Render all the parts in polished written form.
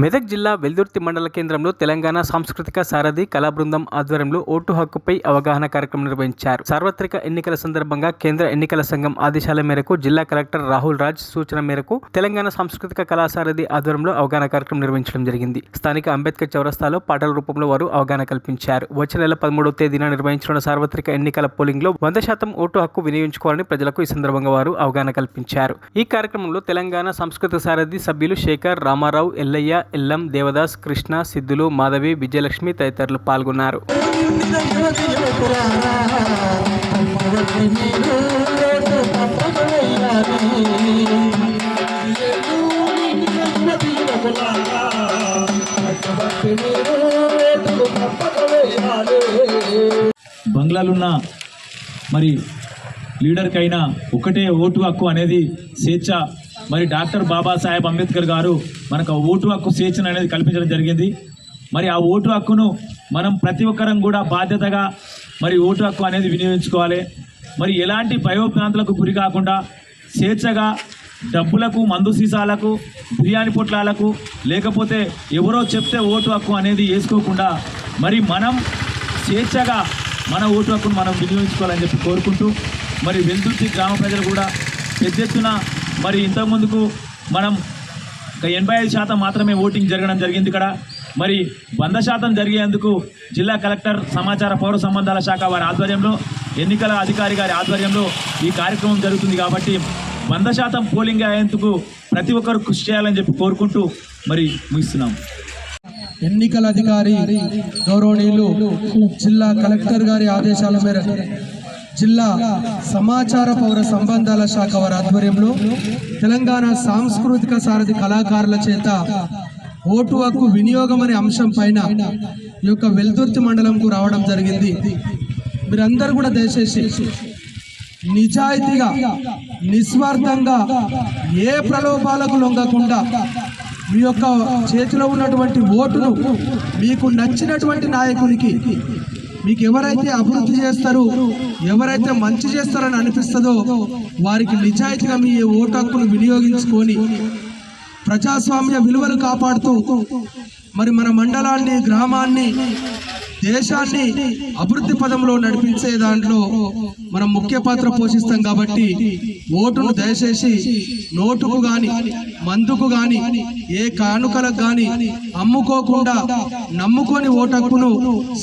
మెదక్ జిల్లా వెల్దుర్తి మండల కేంద్రంలో తెలంగాణ సాంస్కృతిక సారథి కళా బృందం ఆధ్వర్యంలో ఓటు హక్కుపై అవగాహన కార్యక్రమం నిర్వహించారు. సార్వత్రిక ఎన్నికల సందర్భంగా కేంద్ర ఎన్నికల సంఘం ఆదేశాల మేరకు జిల్లా కలెక్టర్ రాహుల్ రాజ్ సూచన మేరకు తెలంగాణ సాంస్కృతిక కళా సారథి ఆధ్వర్యంలో అవగాహన కార్యక్రమం నిర్వహించడం జరిగింది. స్థానిక అంబేద్కర్ చౌరస్తాలో పాటల రూపంలో వారు అవగాహన కల్పించారు. వచ్చే నెల 13వ తేదీన నిర్వహించనున్న సార్వత్రిక ఎన్నికల పోలింగ్ లో 100% ఓటు హక్కు వినియోగించుకోవాలని ప్రజలకు ఈ సందర్భంగా వారు అవగాహన కల్పించారు. ఈ కార్యక్రమంలో తెలంగాణ సాంస్కృతిక సారథి సభ్యులు శేఖర్, రామారావు, ఎల్లయ్య, ఎల్లం, దేవదాస్, కృష్ణ, సిద్ధులు, మాధవి, విజయలక్ష్మి తదితరులు పాల్గొన్నారు. బంగ్లాలున్న మరి లీడర్కైనా ఒకటే ఓటు హక్కు అనేది స్వేచ్ఛ. మరి డాక్టర్ బాబాసాహెబ్ అంబేద్కర్ గారు మనకు ఓటు హక్కు స్వేచ్ఛను అనేది కల్పించడం జరిగింది. మరి ఆ ఓటు హక్కును మనం ప్రతి ఒక్కరం కూడా బాధ్యతగా మరి ఓటు హక్కు అనేది వినియోగించుకోవాలి. మరి ఎలాంటి భయోత్పాంతులకు గురి కాకుండా స్వేచ్ఛగా డబ్బులకు, మందు సీసాలకు, బిర్యానీ పొట్లాలకు, లేకపోతే ఎవరో చెప్తే ఓటు హక్కు అనేది వేసుకోకుండా మరి మనం స్వేచ్ఛగా మన ఓటు హక్కును మనం వినియోగించుకోవాలని చెప్పి కోరుకుంటూ మరి వెల్దుర్తి గ్రామ ప్రజలు కూడా పెద్ద ఎత్తున మరి ఇంతకుముందుకు మనం 85% మాత్రమే ఓటింగ్ జరగడం జరిగింది. ఇక్కడ మరి 100% జరిగేందుకు జిల్లా కలెక్టర్, సమాచార పౌర సంబంధాల శాఖ వారి ఆధ్వర్యంలో, ఎన్నికల అధికారి గారి ఆధ్వర్యంలో ఈ కార్యక్రమం జరుగుతుంది. కాబట్టి 100% పోలింగ్ అయ్యేందుకు ప్రతి ఒక్కరు కృషి చేయాలని చెప్పి కోరుకుంటూ మరి ముగిస్తున్నాం. ఎన్నికల అధికారి గౌరవనీయులు జిల్లా కలెక్టర్ గారి ఆదేశాల మేరకు జిల్లా సమాచార పౌర సంబంధాల శాఖ వారి ఆధ్వర్యంలో తెలంగాణ సాంస్కృతిక సారథి కళాకారుల చేత ఓటు హక్కు వినియోగం అనే అంశం పైన ఈ యొక్క వెల్దుర్తి మండలంకు రావడం జరిగింది. మీరందరూ కూడా దయచేసి నిజాయితీగా, నిస్వార్థంగా, ఏ ప్రలోభాలకు లొంగకుండా మీ యొక్క చేతిలో ఉన్నటువంటి ఓటును మీకు నచ్చినటువంటి నాయకునికి, మీకు ఎవరైతే అభివృద్ధి చేస్తారో, ఎవరైతే మంచి చేస్తారని అనిపిస్తుందో వారికి నిజాయితీగా మీ ఓటు హక్కును వినియోగించుకొని ప్రజాస్వామ్య విలువలు కాపాడుతూ మరి మన మండలాన్ని, గ్రామాన్ని, దేశాన్ని అభివృద్ధి పదంలో నడిపించే దాంట్లో మనం ముఖ్య పాత్ర పోషిస్తాం. కాబట్టి ఓటును దయచేసి నోటుకు కానీ, మందుకు కానీ, ఏ కానుకలకు కానీ అమ్ముకోకుండా నమ్ముకొని ఓటు హక్కును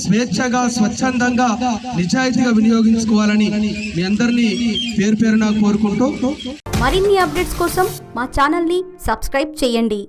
స్వేచ్ఛగా, స్వచ్ఛందంగా, నిజాయితీగా వినియోగించుకోవాలని మీ అందరినీ పేరు పేరున కోరుకుంటూ మరిన్ని అప్డేట్స్ కోసం మా ఛానల్ని సబ్స్క్రైబ్ చేయండి.